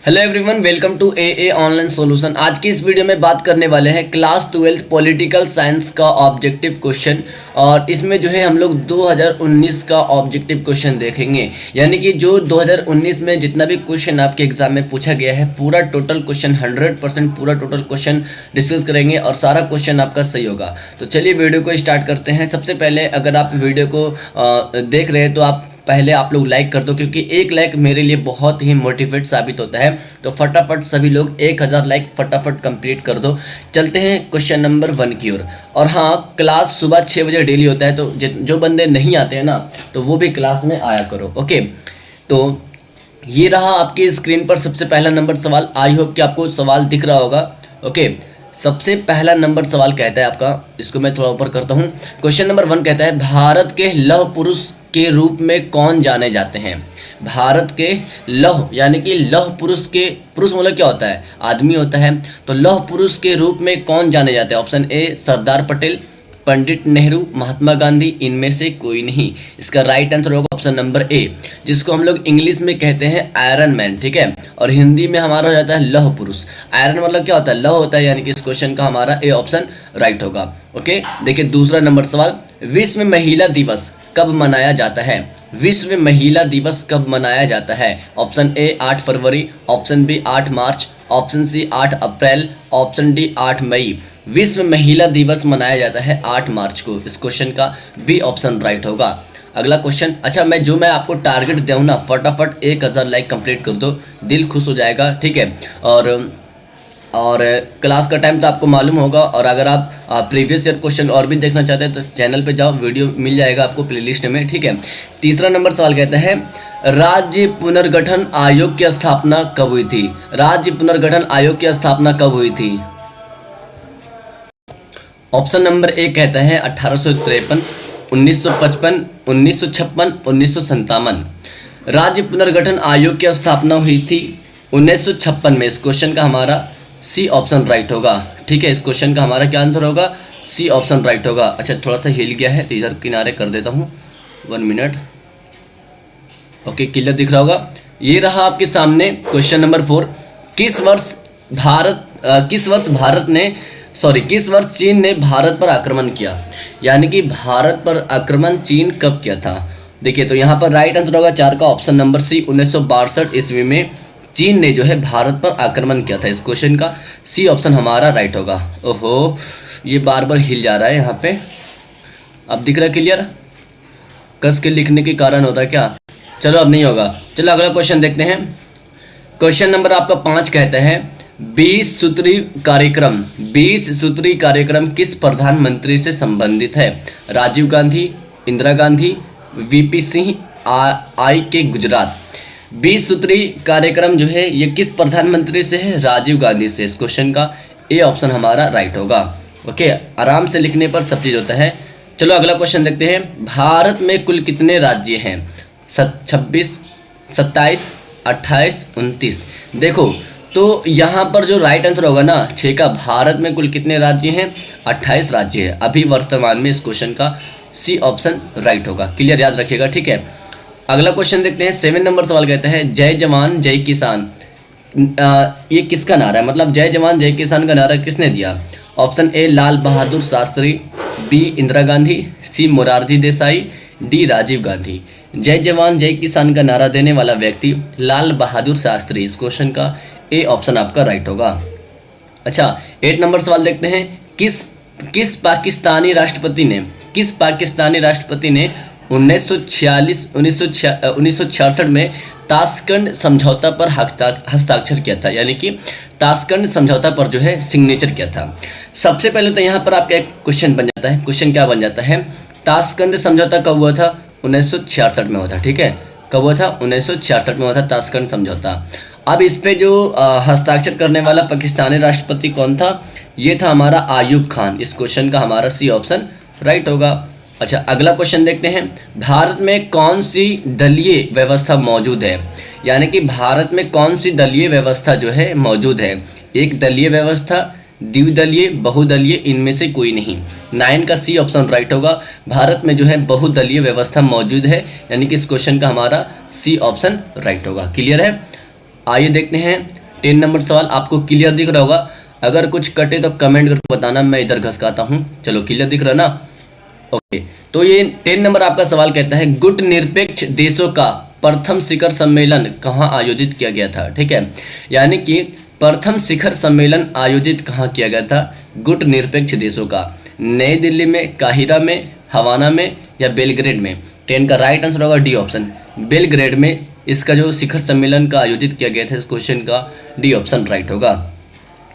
Hello everyone, welcome to a online solution. आज की इस वीडियो में बात करने वाले हैं क्लास 12 पॉलिटिकल साइंस का ऑब्जेक्टिव क्वेश्चन। और इसमें जो है हम लोग 2019 का ऑब्जेक्टिव क्वेश्चन देखेंगे, यानी कि जो 2019 में जितना भी क्वेश्चन आपके एग्जाम में पूछा गया है पूरा टोटल क्वेश्चन 100% पूरा टोटल क्वेश्चन डिस्कस करेंगे और सारा क्वेश्चन आपका सही होगा। तो चलिए वीडियो को स्टार्ट करते हैं। सबसे पहले अगर आप वीडियो को देख रहे हैं तो पहले आप लोग लाइक कर दो, क्योंकि एक लाइक मेरे लिए बहुत ही मोटिवेट साबित होता है। तो फटाफट सभी लोग 1000 लाइक फटाफट कंप्लीट कर दो। चलते हैं क्वेश्चन नंबर 1 की ओर। और हाँ, क्लास सुबह 6 बजे डेली होता है, तो जो बंदे नहीं आते हैं ना तो वो भी क्लास में आया करो। ओके, तो ये रहा आपकी स्क्रीन पर सबसे पहला नंबर सवाल। आई होप कि आपको सवाल दिख रहा होगा। ओके, सबसे पहला नंबर सवाल कहता है आपका, इसको मैं थोड़ा ऊपर करता हूँ। क्वेश्चन नंबर 1 कहता है, भारत के लौह पुरुष के रूप में कौन जाने जाते हैं? भारत के लौह यानी कि लौह पुरुष के, पुरुष मतलब क्या होता है? आदमी होता है। तो लौह पुरुष के रूप में कौन जाने जाते हैं? ऑप्शन ए सरदार पटेल, पंडित नेहरू, महात्मा गांधी, इनमें से कोई नहीं। इसका राइट आंसर होगा ऑप्शन नंबर ए, जिसको हम लोग इंग्लिश में कहते हैं आयरन मैन। ठीक है, और हिंदी में हमारा हो जाता है लौह पुरुष। आयरन मतलब क्या होता है? लौह होता है, यानी कि इस क्वेश्चन का हमारा ए ऑप्शन राइट होगा। ओके, देखिए दूसरा नंबर सवाल, विश्व महिला दिवस कब मनाया जाता है? विश्व महिला दिवस कब मनाया जाता है? ऑप्शन ए 8 फरवरी, ऑप्शन बी 8 मार्च, ऑप्शन सी 8 अप्रैल, ऑप्शन डी 8 मई। विश्व महिला दिवस मनाया जाता है 8 मार्च को। इस क्वेश्चन का बी ऑप्शन राइट होगा। अगला क्वेश्चन, अच्छा मैं आपको टारगेट दूँ ना, फटाफट 1000 लाइक कंप्लीट कर दो, दिल खुश हो जाएगा। ठीक है, और क्लास का टाइम तो आपको मालूम होगा। और अगर आप प्रीवियस ईयर क्वेश्चन और भी देखना चाहते हैं तो चैनल पे जाओ, वीडियो मिल जाएगा आपको प्लेलिस्ट में। ठीक है, तीसरा नंबर सवाल कहता है, राज्य पुनर्गठन आयोग की स्थापना कब हुई थी? राज्य पुनर्गठन आयोग की स्थापना कब हुई थी? ऑप्शन नंबर ए कहता है 1853, 1955, 1956, 1957। राज्य पुनर्गठन आयोग की स्थापना हुई थी 1956 में। इस क्वेश्चन का हमारा सी ऑप्शन राइट होगा। ठीक है, इस क्वेश्चन का हमारा क्या आंसर होगा? सी ऑप्शन राइट होगा। अच्छा, थोड़ा सा हिल गया है तो इधर किनारे कर देता हूँ, 1 मिनट। ओके, क्लियर दिख रहा होगा। ये रहा आपके सामने क्वेश्चन नंबर 4। किस वर्ष चीन ने भारत पर आक्रमण किया? यानी कि भारत पर आक्रमण चीन कब किया था? देखिए, तो यहाँ पर राइट आंसर होगा 4 का ऑप्शन नंबर सी, 1962 ईस्वी में चीन ने जो है भारत पर आक्रमण किया था। इस क्वेश्चन का सी ऑप्शन हमारा राइट होगा। ओहो, ये बार बार हिल जा रहा है यहाँ पे। अब दिख रहा है क्लियर? कस के लिखने के कारण होता है क्या? चलो अब नहीं होगा। चलो अगला क्वेश्चन देखते हैं। क्वेश्चन नंबर आपका 5 कहता है, 20 सूत्री कार्यक्रम किस प्रधानमंत्री से संबंधित है? राजीव गांधी, इंदिरा गांधी, वीपी सिंह, आई के गुजरात। 20 सूत्री कार्यक्रम जो है ये किस प्रधानमंत्री से है? राजीव गांधी से। इस क्वेश्चन का ए ऑप्शन हमारा राइट होगा। ओके, आराम से लिखने पर सब चीज़ होता है। चलो अगला क्वेश्चन देखते हैं। भारत में कुल कितने राज्य हैं? 26, 27, 28, 29। देखो, तो यहाँ पर जो राइट आंसर होगा ना 6 का, भारत में कुल कितने राज्य हैं? 28 राज्य है अभी वर्तमान में। इस क्वेश्चन का सी ऑप्शन राइट होगा। क्लियर, याद रखिएगा। ठीक है, अगला क्वेश्चन देखते हैं। 7 नंबर सवाल कहता है, जय जवान जय किसान ये किसका नारा है? मतलब जय जवान जय किसान का नारा किसने दिया? Option A Lal Bahadur Shastri, B Indira Gandhi, C Morarji Desai, D Rajiv Gandhi. जय जवान जय किसान का नारा देने वाला व्यक्ति लाल बहादुर शास्त्री। इस क्वेश्चन का ए ऑप्शन आपका राइट होगा। अच्छा, 8 नंबर सवाल देखते हैं। किस पाकिस्तानी राष्ट्रपति ने 1966 में ताशकंद समझौता पर हस्ताक्षर किया था? यानी कि ताशकंद समझौता पर जो है सिग्नेचर किया था। सबसे पहले तो यहाँ पर आपका एक क्वेश्चन बन जाता है। क्वेश्चन क्या बन जाता है? ताशकंद समझौता कब हुआ था? 1966 में हुआ था। ठीक है, कब हुआ था? 1966 में हुआ था ताशकंद समझौता। अब इस पे जो हस्ताक्षर करने वाला पाकिस्तानी राष्ट्रपति कौन था? ये था हमारा आयूब खान। इस क्वेश्चन का हमारा सी ऑप्शन राइट होगा। अच्छा, अगला क्वेश्चन देखते हैं। भारत में कौन सी दलीय व्यवस्था मौजूद है? यानी कि भारत में कौन सी दलीय व्यवस्था जो है मौजूद है? एक दलीय व्यवस्था, द्विदलीय, बहुदलीय, इनमें से कोई नहीं। 9 का सी ऑप्शन राइट होगा। भारत में जो है बहुदलीय व्यवस्था मौजूद है, यानी कि इस क्वेश्चन का हमारा सी ऑप्शन राइट होगा। क्लियर है? आइए देखते हैं 10 नंबर सवाल आपको क्लियर दिख रहा होगा। अगर कुछ कटे तो कमेंट करके बताना, मैं इधर घसकाता हूँ। चलो क्लियर दिख रहा है ना? ओके, तो ये 10 नंबर आपका सवाल कहता है गुट निरपेक्ष देशों का प्रथम शिखर सम्मेलन कहाँ आयोजित किया गया था। ठीक है, यानी कि प्रथम शिखर सम्मेलन आयोजित कहाँ किया गया था गुट निरपेक्ष देशों का? नई दिल्ली में, काहिरा में, हवाना में या बेलग्रेड में? 10 का राइट आंसर होगा डी ऑप्शन, बेलग्रेड में इसका जो शिखर सम्मेलन का आयोजित किया गया था। इस क्वेश्चन का डी ऑप्शन राइट होगा।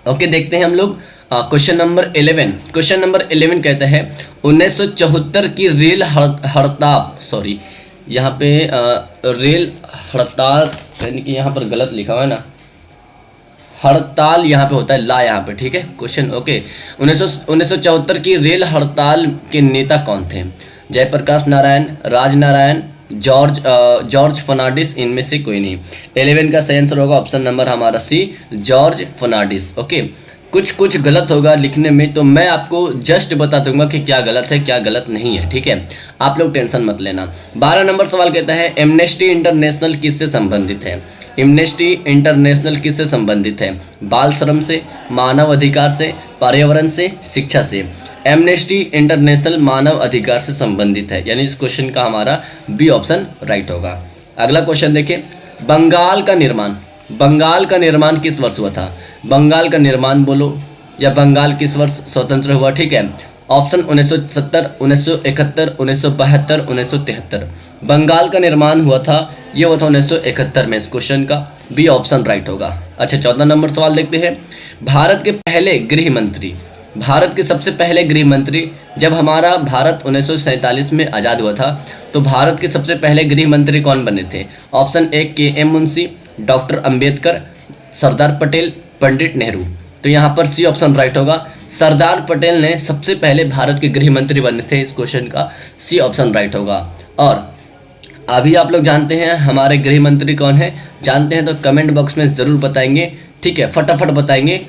ओके, देखते हैं हम लोग क्वेश्चन नंबर 11। क्वेश्चन नंबर 11 कहता है 1974 की रेल हड़ताल, सॉरी यहाँ पे रेल हड़ताल यानी कि यहाँ पर गलत लिखा हुआ है ना, हड़ताल यहाँ पे होता है ला यहाँ पे। ठीक है क्वेश्चन, ओके। 1974 की रेल हड़ताल के नेता कौन थे? जयप्रकाश नारायण, राजनारायण, जॉर्ज फर्नांडिस, इनमें से कोई नहीं। 11 का सही आंसर होगा ऑप्शन नंबर हमारा सी, जॉर्ज फर्नांडिस। ओके, कुछ गलत होगा लिखने में, तो मैं आपको जस्ट बता दूंगा कि क्या गलत है क्या गलत नहीं है। ठीक है, आप लोग टेंशन मत लेना। 12 नंबर सवाल कहता है एमनेस्टी इंटरनेशनल किससे संबंधित है? एमनेस्टी इंटरनेशनल किससे संबंधित है? बाल श्रम से, मानव अधिकार से, पर्यावरण से, शिक्षा से? एमनेस्टी इंटरनेशनल मानव अधिकार से संबंधित है, यानी इस क्वेश्चन का हमारा बी ऑप्शन राइट होगा। अगला क्वेश्चन देखिए, बंगाल का निर्माण किस वर्ष हुआ था? बंगाल का निर्माण बोलो या बंगाल किस वर्ष स्वतंत्र हुआ? ठीक है, ऑप्शन 1970, 1971, 1972, 1973। बंगाल का निर्माण हुआ था, ये हुआ था 1971 में। इस क्वेश्चन का बी ऑप्शन राइट होगा। अच्छा, 14 नंबर सवाल देखते हैं। भारत के सबसे पहले गृह मंत्री, जब हमारा भारत 1947 में आज़ाद हुआ था तो भारत के सबसे पहले गृह मंत्री कौन बने थे? Option A K M. Munshi, doctor Ambedkar, Sardar Patel, Pandit Nehru. तो यहाँ पर सी ऑप्शन राइट होगा। सरदार पटेल ने सबसे पहले भारत के गृह मंत्री बने थे। इस क्वेश्चन का सी ऑप्शन राइट होगा। और अभी आप लोग जानते हैं हमारे गृह मंत्री कौन है? जानते हैं तो कमेंट बॉक्स में ज़रूर बताएंगे। ठीक है, फटाफट बताएंगे।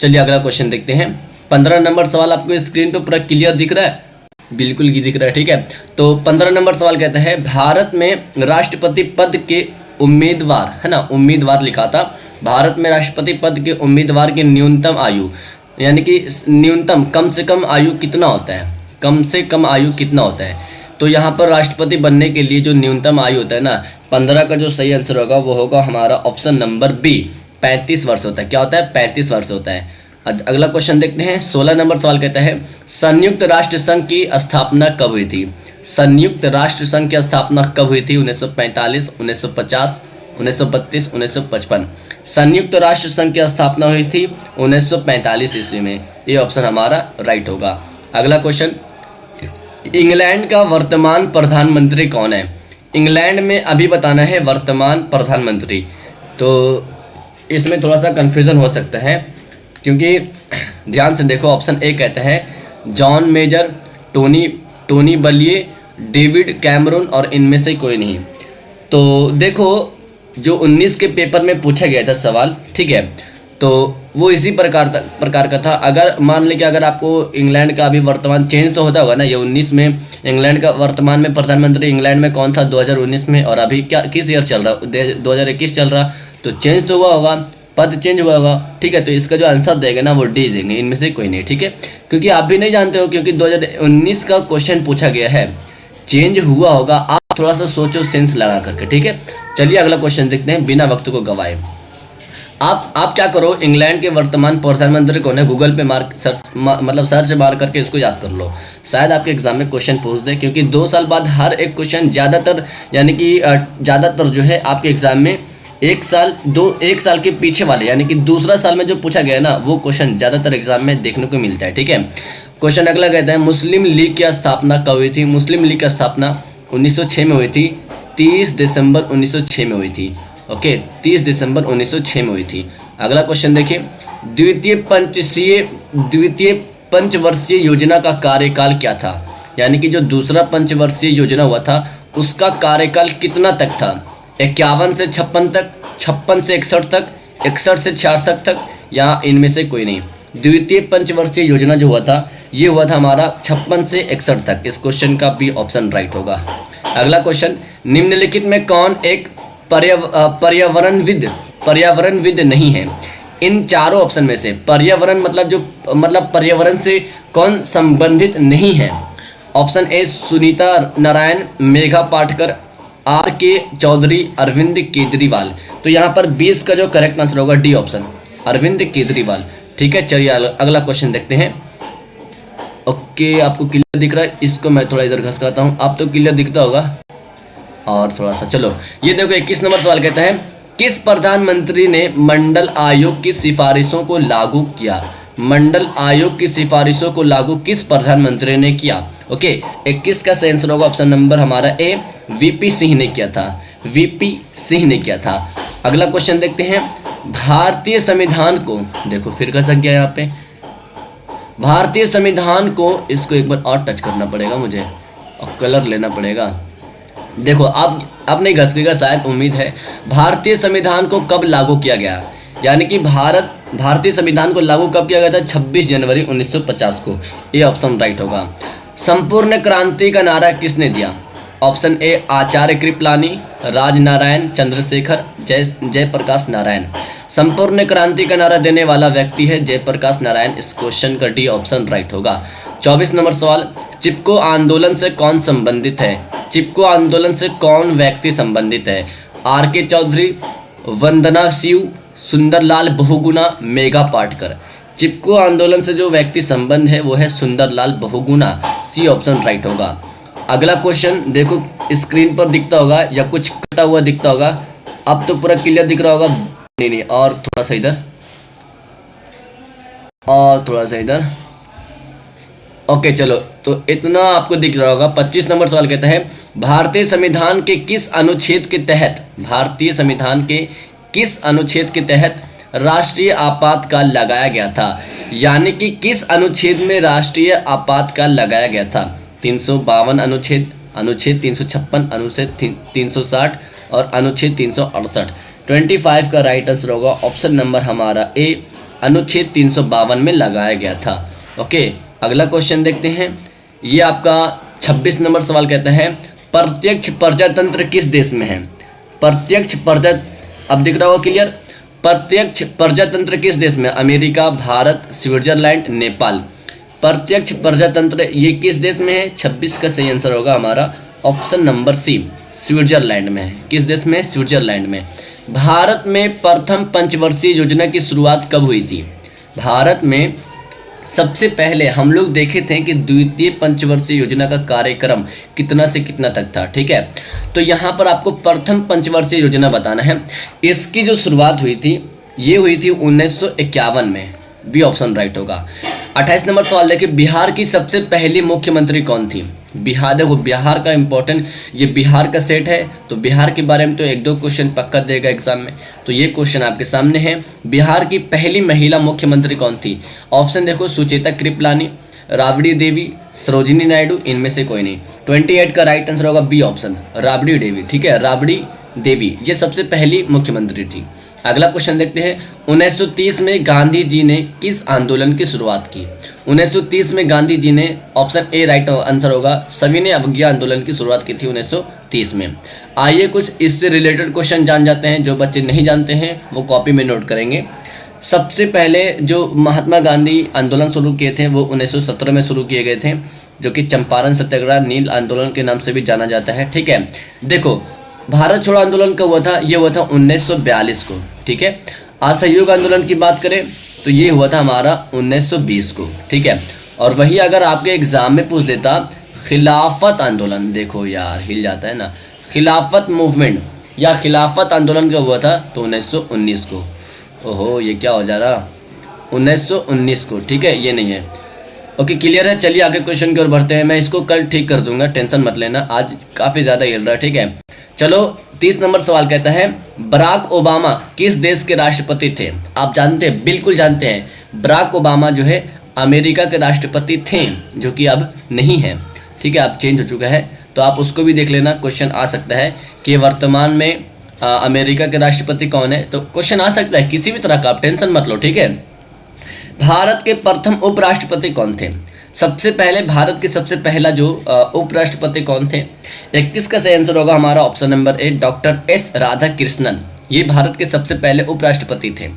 चलिए अगला क्वेश्चन देखते हैं। 15 नंबर सवाल आपको स्क्रीन पर पूरा क्लियर दिख रहा है? बिल्कुल दिख रहा है। ठीक है, तो 15 नंबर सवाल कहता है भारत में राष्ट्रपति पद के उम्मीदवार, है ना, उम्मीदवार लिखा था। भारत में राष्ट्रपति पद के उम्मीदवार की न्यूनतम आयु, यानी कि न्यूनतम कम से कम आयु कितना होता है? कम से कम आयु कितना होता है? तो यहाँ पर राष्ट्रपति बनने के लिए जो न्यूनतम आयु होता है ना, 15 का जो सही आंसर होगा वो होगा हमारा ऑप्शन नंबर बी, 35 वर्ष होता है। क्या होता है? 35 वर्ष होता है। अगला क्वेश्चन देखते हैं। 16 नंबर सवाल कहता है संयुक्त राष्ट्र संघ की स्थापना कब हुई थी? संयुक्त राष्ट्र संघ की स्थापना कब हुई थी? 1945, 1950, 1932, 1955। संयुक्त राष्ट्र संघ की स्थापना हुई थी 1945 ईस्वी में। ये ऑप्शन हमारा राइट होगा। अगला क्वेश्चन, इंग्लैंड का वर्तमान प्रधानमंत्री कौन है? इंग्लैंड में अभी बताना है वर्तमान प्रधानमंत्री। तो इसमें थोड़ा सा कन्फ्यूज़न हो सकता है, क्योंकि ध्यान से देखो। ऑप्शन ए कहता है जॉन मेजर, टोनी बलिए, डेविड कैमरून और इनमें से कोई नहीं। तो देखो, जो 19 के पेपर में पूछा गया था सवाल, ठीक है, तो वो इसी प्रकार का था। अगर मान लें कि अगर आपको इंग्लैंड का अभी वर्तमान चेंज तो होता होगा ना, ये 19 में इंग्लैंड का वर्तमान में प्रधानमंत्री इंग्लैंड में कौन था 2019 में, और अभी क्या किस ईयर चल रहा, 2021 चल रहा, तो चेंज तो हुआ होगा, पद चेंज हुआ होगा। ठीक है, तो इसका जो आंसर देगा ना वो डी देंगे, इनमें से कोई नहीं। ठीक है, क्योंकि आप भी नहीं जानते हो, क्योंकि 2019 का क्वेश्चन पूछा गया है, चेंज हुआ होगा। आप थोड़ा सा सोचो सेंस लगा करके। ठीक है, चलिए अगला क्वेश्चन देखते हैं बिना वक्त को गवाए। आप क्या करो, इंग्लैंड के वर्तमान प्रधानमंत्री कौन है गूगल पे सर्च मार करके इसको याद कर लो। शायद आपके एग्जाम में क्वेश्चन पूछ दे, क्योंकि 2 साल बाद हर एक क्वेश्चन ज़्यादातर, यानी कि ज़्यादातर जो है आपके एग्जाम में एक साल के पीछे वाले, यानी कि दूसरा साल में जो पूछा गया ना वो क्वेश्चन ज़्यादातर एग्जाम में देखने को मिलता है। ठीक है, क्वेश्चन अगला कहता है मुस्लिम लीग की स्थापना कब हुई थी? मुस्लिम लीग की स्थापना 1906 में हुई थी, 30 दिसंबर 1906 में हुई थी। ओके, 30 दिसंबर 1906 में हुई थी। अगला क्वेश्चन देखिए, द्वितीय पंचवर्षीय योजना का कार्यकाल क्या था? यानी कि जो दूसरा पंचवर्षीय योजना हुआ था उसका कार्यकाल कितना तक था? 51 से 56 तक, 56 से 61 तक, 61 से 66 तक, या इनमें से कोई नहीं। द्वितीय पंचवर्षीय योजना जो हुआ था ये हुआ था हमारा 56 से 61 तक। इस क्वेश्चन का भी ऑप्शन राइट होगा। अगला क्वेश्चन, निम्नलिखित में कौन एक पर्यावरणविद पर्यावरणविद नहीं है। इन चारों ऑप्शन में से पर्यावरण मतलब पर्यावरण से कौन संबंधित नहीं है? Option A Sunita Narayan, Megha Patkar, R K Chaudhary, Arvind Kejriwal. तो यहाँ पर 20 का जो करेक्ट आंसर होगा डी ऑप्शन, अरविंद केजरीवाल। ठीक है, चलिए अगला क्वेश्चन देखते हैं। ओके, आपको क्लियर दिख रहा है? इसको मैं थोड़ा इधर घसकाता हूँ, आप तो क्लियर दिखता होगा और थोड़ा सा। चलो ये देखो 21 नंबर सवाल कहता है, किस प्रधानमंत्री ने मंडल आयोग की सिफारिशों को लागू किया? मंडल आयोग की सिफारिशों को लागू किस प्रधानमंत्री ने किया? ओके, 21 का सही आंसर होगा ऑप्शन नंबर हमारा ए, वीपी सिंह ने किया था, वीपी सिंह ने किया था। अगला क्वेश्चन देखते हैं, भारतीय संविधान को, देखो फिर घसक गया यहाँ पे, भारतीय संविधान को, इसको एक बार और टच करना पड़ेगा मुझे और कलर लेना पड़ेगा। देखो आप नहीं घसकेगा शायद, उम्मीद है। भारतीय संविधान को कब लागू किया गया? यानी कि भारतीय संविधान को लागू कब किया गया था? 26 जनवरी 1950 को। ये ऑप्शन राइट होगा। संपूर्ण क्रांति का नारा किसने दिया? ऑप्शन ए आचार्य कृपलानी, राजनारायण चंद्रशेखर, जयप्रकाश नारायण। संपूर्ण क्रांति का नारा देने वाला व्यक्ति है जयप्रकाश नारायण। इस क्वेश्चन का डी ऑप्शन राइट होगा। 24 नंबर सवाल, चिपको आंदोलन से कौन संबंधित है? चिपको आंदोलन से कौन व्यक्ति संबंधित है? आर के चौधरी, वंदना शिव, सुंदरलाल बहुगुणा, मेघा पाटकर। चिपको आंदोलन से जो व्यक्ति संबंध है वो है Sunderlal Bahuguna. C option right होगा। अगला क्वेश्चन देखो, स्क्रीन पर दिखता होगा या कुछ कटा हुआ दिखता होगा, अब तो पूरा क्लियर दिख रहा होगा। नहीं, और थोड़ा सा इधर, और थोड़ा सा इधर। ओके चलो, तो इतना आपको दिख रहा होगा। 25 नंबर सवाल कहता है, भारतीय संविधान के किस अनुच्छेद के तहत, भारतीय संविधान के किस अनुच्छेद के तहत राष्ट्रीय आपातकाल लगाया गया था? यानी कि किस अनुच्छेद में राष्ट्रीय आपातकाल लगाया गया था? 352 अनुच्छेद, अनुच्छेद 356, अनुच्छेद 360 और अनुच्छेद 368। 25 का राइट आंसर होगा ऑप्शन नंबर हमारा ए, अनुच्छेद 352 में लगाया गया था। ओके, अगला क्वेश्चन देखते हैं। ये आपका 26 नंबर सवाल कहता है, प्रत्यक्ष प्रजातंत्र किस देश में है? प्रत्यक्ष प्रजा, अब दिख रहा होगा क्लियर? प्रत्यक्ष प्रजातंत्र किस देश में? America, Bharat, Switzerland, Nepal. प्रत्यक्ष प्रजातंत्र ये किस देश में है? 26 का सही आंसर होगा हमारा ऑप्शन नंबर सी, स्विट्जरलैंड में है। किस देश में? स्विट्जरलैंड में। भारत में प्रथम पंचवर्षीय योजना की शुरुआत कब हुई थी? भारत में सबसे पहले हम लोग देखे थे कि द्वितीय पंचवर्षीय योजना का कार्यक्रम कितना से कितना तक था। ठीक है, तो यहाँ पर आपको प्रथम पंचवर्षीय योजना बताना है। इसकी जो शुरुआत हुई थी ये हुई थी 1951 में। बी ऑप्शन राइट होगा। 28 नंबर सवाल देखिए, बिहार की सबसे पहली मुख्यमंत्री कौन थी? बिहार, देखो बिहार का इम्पोर्टेंट, ये बिहार का सेट है तो बिहार के बारे में तो 1-2 क्वेश्चन पक्का देगा एग्जाम में। तो ये क्वेश्चन आपके सामने है, बिहार की पहली महिला मुख्यमंत्री कौन थी? ऑप्शन देखो, सुचेता कृपलानी, राबड़ी देवी, सरोजिनी नायडू, इनमें से कोई नहीं। 28 का राइट आंसर होगा बी ऑप्शन, राबड़ी देवी। ठीक है, राबड़ी देवी ये सबसे पहली मुख्यमंत्री थी। अगला क्वेश्चन देखते हैं, 1930 में गांधी जी ने किस आंदोलन की शुरुआत की? 1930 में गांधी जी ने, ऑप्शन ए राइट आंसर होगा, सविनय अवज्ञा आंदोलन की शुरुआत की थी 1930 में। आइए कुछ इससे रिलेटेड क्वेश्चन जान जाते हैं, जो बच्चे नहीं जानते हैं वो कॉपी में नोट करेंगे। सबसे पहले जो महात्मा गांधी आंदोलन शुरू किए थे वो 1917 में शुरू किए गए थे, जो कि चंपारण सत्याग्रह, नील आंदोलन के नाम से भी जाना जाता है। ठीक है, देखो भारत छोड़ो आंदोलन कब हुआ था? ये हुआ था 1942 को। ठीक है, असहयोग आंदोलन की बात करें तो ये हुआ था हमारा 1920 को। ठीक है, और वही अगर आपके एग्जाम में पूछ देता खिलाफत आंदोलन, देखो यार हिल जाता है ना, खिलाफत मूवमेंट या खिलाफत आंदोलन कब हुआ था? तो 1919 को। ओहो ये क्या हो जा रहा, 1919 को। ठीक है, ये नहीं है। ओके क्लियर है। चलिए आगे क्वेश्चन की ओर बढ़ते हैं। मैं इसको कल ठीक कर दूंगा, टेंशन मत लेना, आज काफ़ी ज़्यादा हिल रहा है। ठीक है, चलो 30 नंबर सवाल कहता है, बराक ओबामा किस देश के राष्ट्रपति थे? आप जानते हैं, बिल्कुल जानते हैं, बराक ओबामा जो है अमेरिका के राष्ट्रपति थे, जो कि अब नहीं है। ठीक है, अब चेंज हो चुका है, तो आप उसको भी देख लेना। क्वेश्चन आ सकता है कि वर्तमान में अमेरिका के राष्ट्रपति कौन है, तो क्वेश्चन आ सकता है किसी भी तरह का, आप टेंशन मत लो। ठीक है, भारत के प्रथम उपराष्ट्रपति कौन थे? सबसे पहले भारत के सबसे पहला जो उपराष्ट्रपति कौन थे? 31 का सही आंसर होगा हमारा option number A, doctor S Radhakrishnan. ये भारत के सबसे पहले उपराष्ट्रपति थे।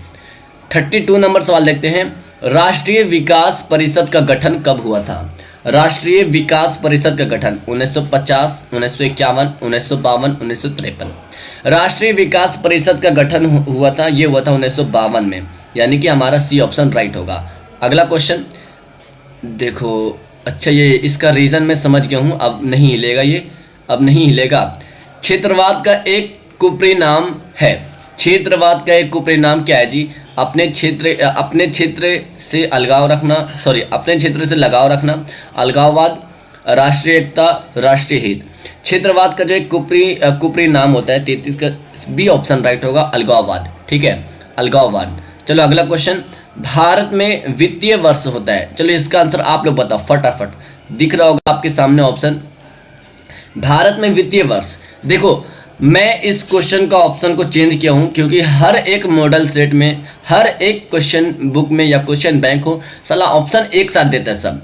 32 नंबर सवाल देखते हैं, राष्ट्रीय विकास परिषद का गठन कब हुआ था? राष्ट्रीय विकास परिषद का गठन 1950, 1951, 1952, 1953। राष्ट्रीय विकास परिषद का गठन हुआ था, ये हुआ था 1952 में, यानी कि हमारा सी ऑप्शन राइट होगा। अगला क्वेश्चन देखो, अच्छा ये इसका रीज़न मैं समझ गया हूँ, अब नहीं हिलेगा ये, अब नहीं हिलेगा। क्षेत्रवाद का एक कुप्री नाम है, क्षेत्रवाद का एक कुप्री नाम क्या है जी? अपने क्षेत्र से अलगाव रखना, सॉरी अपने क्षेत्र से लगाव रखना, अलगाववाद, राष्ट्रीय एकता, राष्ट्रीय हित। क्षेत्रवाद का जो एक कुप्री नाम होता है 33 का बी ऑप्शन राइट होगा, अलगाववाद। ठीक है, अलगाववाद। चलो अगला क्वेश्चन, भारत में वित्तीय वर्ष होता है, चलो इसका आंसर आप लोग बताओ फटाफट, दिख रहा होगा आपके सामने ऑप्शन। भारत में वित्तीय वर्ष, देखो मैं इस क्वेश्चन का ऑप्शन को चेंज किया हूँ क्योंकि हर एक मॉडल सेट में, हर एक क्वेश्चन बुक में या क्वेश्चन बैंक हो, साला ऑप्शन एक साथ देता है सब।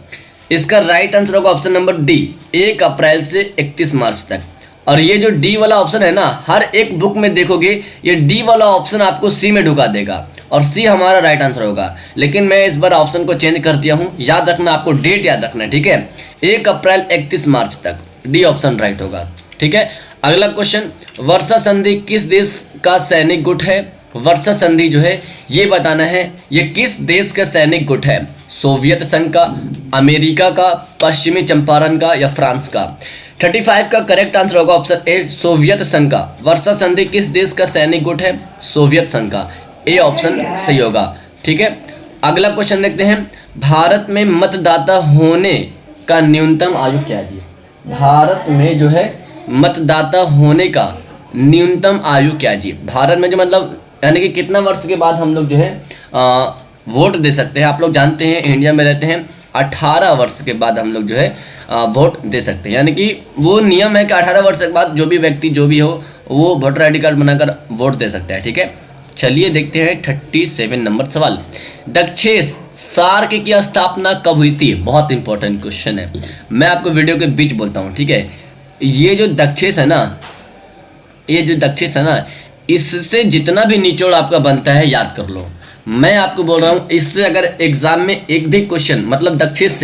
इसका राइट आंसर होगा ऑप्शन नंबर डी, 1 अप्रैल से 31 मार्च तक। और ये जो डी वाला ऑप्शन है ना, हर एक बुक में देखोगे ये डी वाला ऑप्शन आपको सी में ढुका देगा और सी हमारा राइट आंसर होगा। लेकिन मैं इस बार ऑप्शन को चेंज कर दिया हूँ, याद रखना, आपको डेट याद रखना है। ठीक है, 1 अप्रैल 31 मार्च तक, डी ऑप्शन राइट होगा। ठीक है, अगला क्वेश्चन, वर्षा संधि किस देश का सैनिक गुट है? वर्षा संधि जो है ये बताना है, ये किस देश का सैनिक गुट है? सोवियत संघ का, अमेरिका का, पश्चिमी चंपारण का या फ्रांस का? 35 का करेक्ट आंसर होगा ऑप्शन ए, सोवियत संघ का। वर्षा संधि किस देश का सैनिक गुट है? सोवियत संघ का, ए ऑप्शन सही होगा। ठीक है, अगला क्वेश्चन देखते हैं, भारत में मतदाता होने का न्यूनतम आयु क्या है जी? भारत में जो है मतदाता होने का न्यूनतम आयु क्या है जी? भारत में जो मतलब यानी कि कितना वर्ष के बाद हम लोग जो है वोट दे सकते हैं? आप लोग जानते हैं इंडिया में रहते हैं, 18 वर्ष के बाद हम लोग जो है वोट दे सकते हैं। यानी कि वो नियम है कि 18 वर्ष के बाद जो भी व्यक्ति जो भी हो वो वोटर आई डी कार्ड बनाकर वोट दे सकता है। ठीक है, चलिए देखते हैं 37 नंबर सवाल, दक्षेस सार्क की स्थापना कब हुई थी? बहुत इंपॉर्टेंट क्वेश्चन है, मैं आपको वीडियो के बीच बोलता हूँ। ठीक है, ये जो दक्षेस है ना, ये जो दक्षेस है ना, इससे जितना भी निचोड़ आपका बनता है याद कर लो। मैं आपको बोल रहा हूँ, इससे अगर एग्जाम में एक भी क्वेश्चन मतलब दक्षेस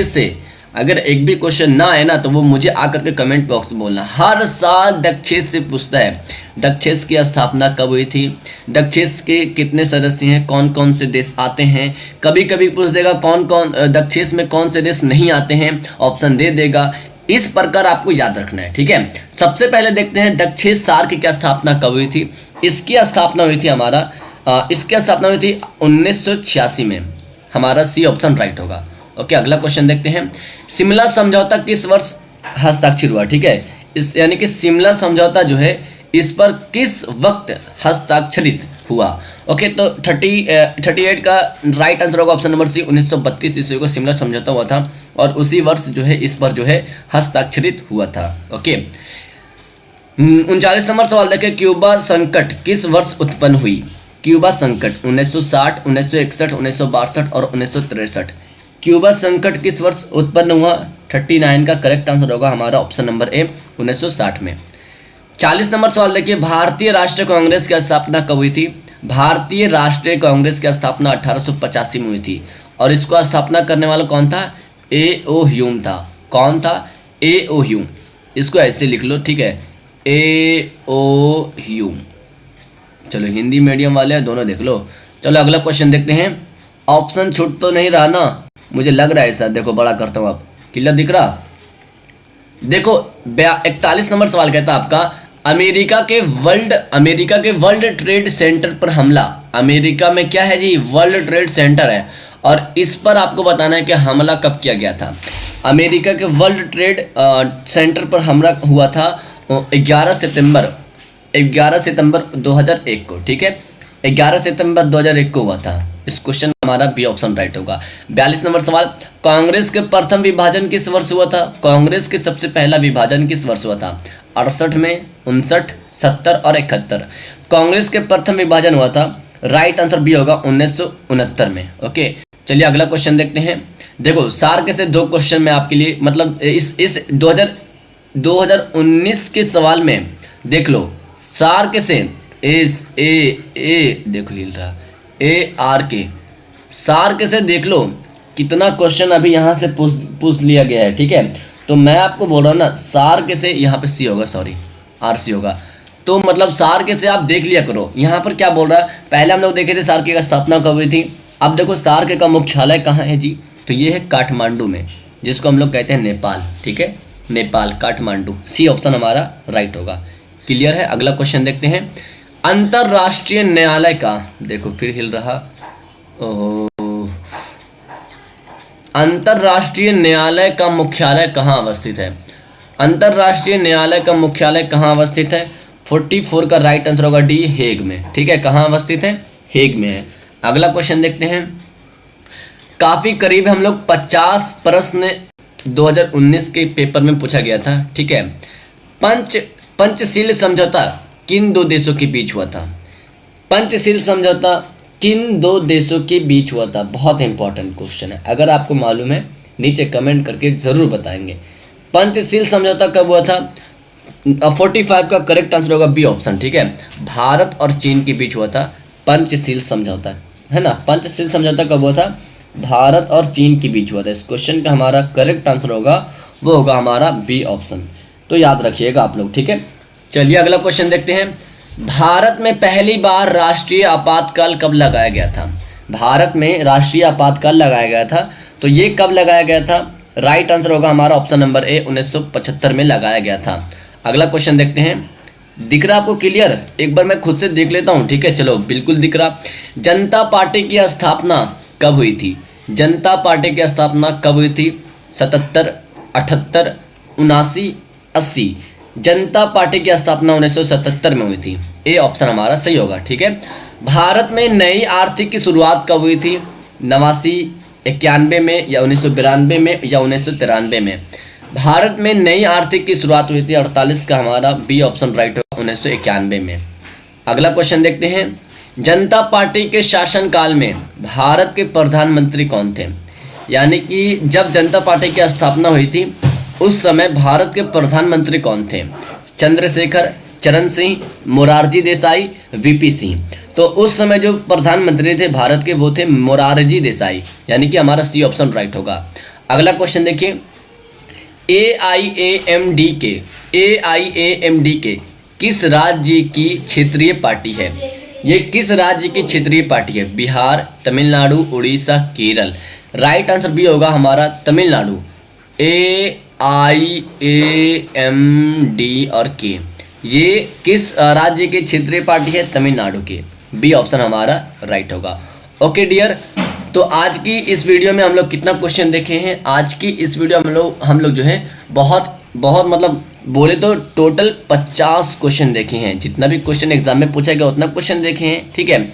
से अगर एक भी क्वेश्चन ना आए ना, तो वो मुझे आकर के कमेंट बॉक्स में बोलना। हर साल दक्षेस से पूछता है, दक्षेस की स्थापना कब हुई थी, दक्षेस के कितने सदस्य हैं, कौन कौन से देश आते हैं, कभी कभी पूछ देगा कौन कौन दक्षेस में कौन से देश नहीं आते हैं, ऑप्शन दे देगा। इस प्रकार आपको याद रखना है। ठीक है, सबसे पहले देखते हैं दक्षेस सार्क की स्थापना कब हुई थी। इसकी स्थापना हुई थी इसकी स्थापना हुई थी 1986 में, हमारा सी ऑप्शन राइट होगा। ओके, अगला क्वेश्चन देखते हैं, शिमला समझौता किस वर्ष हस्ताक्षर हुआ? ठीक है, इस यानी कि शिमला समझौता जो है इस पर किस वक्त हस्ताक्षरित हुआ? ओके, तो 38 का राइट आंसर होगा ऑप्शन नंबर सी, 1932 ईस्वी को शिमला समझौता हुआ था और उसी वर्ष जो है इस पर जो है हस्ताक्षरित हुआ था। ओके, 39 नंबर सवाल देखिए, क्यूबा संकट किस वर्ष उत्पन्न हुई? क्यूबा संकट 1960, 1961, 1962 और 1963। क्यूबा संकट किस वर्ष उत्पन्न हुआ? 39 का करेक्ट आंसर होगा हमारा ऑप्शन नंबर ए, 1960 में। 40 नंबर सवाल देखिए, भारतीय राष्ट्रीय कांग्रेस की स्थापना कब हुई थी? भारतीय राष्ट्रीय कांग्रेस की स्थापना 1885 में हुई थी और इसको स्थापना करने वाला कौन था? ए.ओ. ह्यूम था। कौन था? ए.ओ. ह्यूम। इसको ऐसे लिख लो, ठीक है, ए.ओ. ह्यूम। चलो हिंदी मीडियम वाले दोनों देख लो। चलो अगला क्वेश्चन देखते हैं, ऑप्शन छूट तो नहीं रहा ना? मुझे लग रहा है ऐसा, देखो बड़ा करता हूँ, आप क्लियर दिख रहा? देखो 41 नंबर सवाल कहता है आपका, अमेरिका के वर्ल्ड ट्रेड सेंटर पर हमला। अमेरिका में क्या है जी? वर्ल्ड ट्रेड सेंटर है और इस पर आपको बताना है कि हमला कब किया गया था। अमेरिका के वर्ल्ड ट्रेड सेंटर पर हमला हुआ था 11 सितंबर 2001 को। ठीक है, 11 सितंबर 2001 को हुआ था। इस क्वेश्चन हमारा बी ऑप्शन राइट होगा। 42 नंबर सवाल, कांग्रेस के प्रथम विभाजन किस वर्ष हुआ था? कांग्रेस के सबसे पहला विभाजन किस वर्ष हुआ था? 68 में, 59, 70 और 71। कांग्रेस के प्रथम विभाजन हुआ था, राइट आंसर बी होगा 1969 में। ओके, चलिए अगला क्वेश्चन देखते हैं। देखो सार्क से 2 क्वेश्चन में आपके लिए, मतलब इस 2019 के सवाल में देख लो, सार्क से ए देखो हिल रहा, ARK, सार्क से देख लो कितना क्वेश्चन अभी यहाँ से पूछ लिया गया है। ठीक है, तो मैं आपको बोल रहा हूँ ना, सार्क से, यहाँ पे C होगा, सॉरी RC होगा, तो मतलब सार्क से आप देख लिया करो। यहाँ पर क्या बोल रहा है, पहले हम लोग देखे थे सार्क की स्थापना कब हुई थी। अब देखो सार्क का मुख्यालय कहाँ है जी, तो ये है काठमांडू में, जिसको हम लोग कहते हैं नेपाल। ठीक है, नेपाल, काठमांडू, C ऑप्शन हमारा राइट होगा। क्लियर है। अगला क्वेश्चन देखते हैं। अंतरराष्ट्रीय न्यायालय का, देखो फिर हिल रहा, ओहो, अंतरराष्ट्रीय न्यायालय का मुख्यालय कहाँ अवस्थित है? अंतरराष्ट्रीय न्यायालय का मुख्यालय कहाँ अवस्थित है? 44 का राइट आंसर होगा डी, हेग में। ठीक है, कहाँ अवस्थित है? हेग में है। अगला क्वेश्चन देखते हैं। काफ़ी करीब हम लोग 50 प्रश्न 2019 के पेपर में पूछा गया था। ठीक है, पंचशील समझौता किन दो देशों के बीच हुआ था? पंचशील समझौता किन दो देशों के बीच हुआ था? बहुत इंपॉर्टेंट क्वेश्चन है, अगर आपको मालूम है नीचे कमेंट करके ज़रूर बताएंगे। पंचशील समझौता कब हुआ था? 45 का करेक्ट आंसर होगा बी ऑप्शन। ठीक है, भारत और चीन के बीच हुआ था पंचशील समझौता, है ना। पंचशील समझौता कब हुआ था? भारत और चीन के बीच हुआ था। इस क्वेश्चन का हमारा करेक्ट आंसर होगा, वो होगा हमारा बी ऑप्शन, तो याद रखिएगा आप लोग। ठीक है, चलिए अगला क्वेश्चन देखते हैं। भारत में पहली बार राष्ट्रीय आपातकाल कब लगाया गया था? भारत में राष्ट्रीय आपातकाल लगाया गया था, तो ये कब लगाया गया था? राइट आंसर होगा हमारा ऑप्शन नंबर ए, 1975 में लगाया गया था। अगला क्वेश्चन देखते हैं। दिख रहा आपको क्लियर? एक बार मैं खुद से देख लेता हूँ। ठीक है, चलो बिल्कुल दिख रहा। जनता पार्टी की स्थापना कब हुई थी? जनता पार्टी की स्थापना कब हुई थी? 77, 78, 79, 80। जनता पार्टी की स्थापना 1977 में हुई थी। ए ऑप्शन हमारा सही होगा। ठीक है, भारत में नई आर्थिक की शुरुआत कब हुई थी? 89, 91 में, या 1992 में, या 1993 में? भारत में नई आर्थिक की शुरुआत हुई थी 48 का हमारा बी ऑप्शन राइट होगा, 1991 में। अगला क्वेश्चन देखते हैं। जनता पार्टी के शासनकाल में भारत के प्रधानमंत्री कौन थे? यानी कि जब जनता पार्टी की स्थापना हुई थी उस समय भारत के प्रधानमंत्री कौन थे? चंद्रशेखर, चरण सिंह, मोरारजी देसाई, VP सिंह। तो उस समय जो प्रधानमंत्री थे भारत के, वो थे मोरारजी देसाई, यानी कि हमारा सी ऑप्शन राइट होगा। अगला क्वेश्चन देखिए। AIAMDK किस राज्य की क्षेत्रीय पार्टी है? ये किस राज्य की क्षेत्रीय पार्टी है? Bihar, Tamil Nadu, Orissa, Kerala. Right answer B होगा हमारा तमिलनाडु। AIAMD और K, ये किस राज्य की क्षेत्रीय पार्टी है? तमिलनाडु के। बी ऑप्शन हमारा राइट होगा। ओके डियर, तो आज की इस वीडियो में हम लोग कितना क्वेश्चन देखे हैं? आज की इस वीडियो में हम लोग जो है बहुत मतलब बोले तो टोटल 50 क्वेश्चन देखे हैं। जितना भी क्वेश्चन एग्जाम में पूछा गया उतना क्वेश्चन देखे हैं। ठीक है,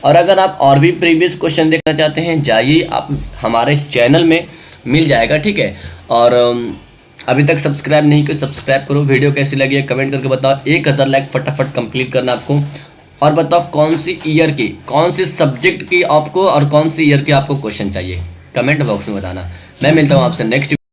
और अगर आप और भी प्रीवियस क्वेश्चन देखना चाहते हैं, जाइए आप हमारे चैनल में मिल जाएगा। ठीक है, और अभी तक सब्सक्राइब नहीं किया सब्सक्राइब करो। वीडियो कैसी लगी है कमेंट करके बताओ। 1000 लाइक फटाफट कंप्लीट करना आपको। और बताओ कौन सी ईयर की, कौन सी सब्जेक्ट की आपको, और कौन सी ईयर के आपको क्वेश्चन चाहिए, कमेंट बॉक्स में बताना। मैं मिलता हूँ आपसे नेक्स्ट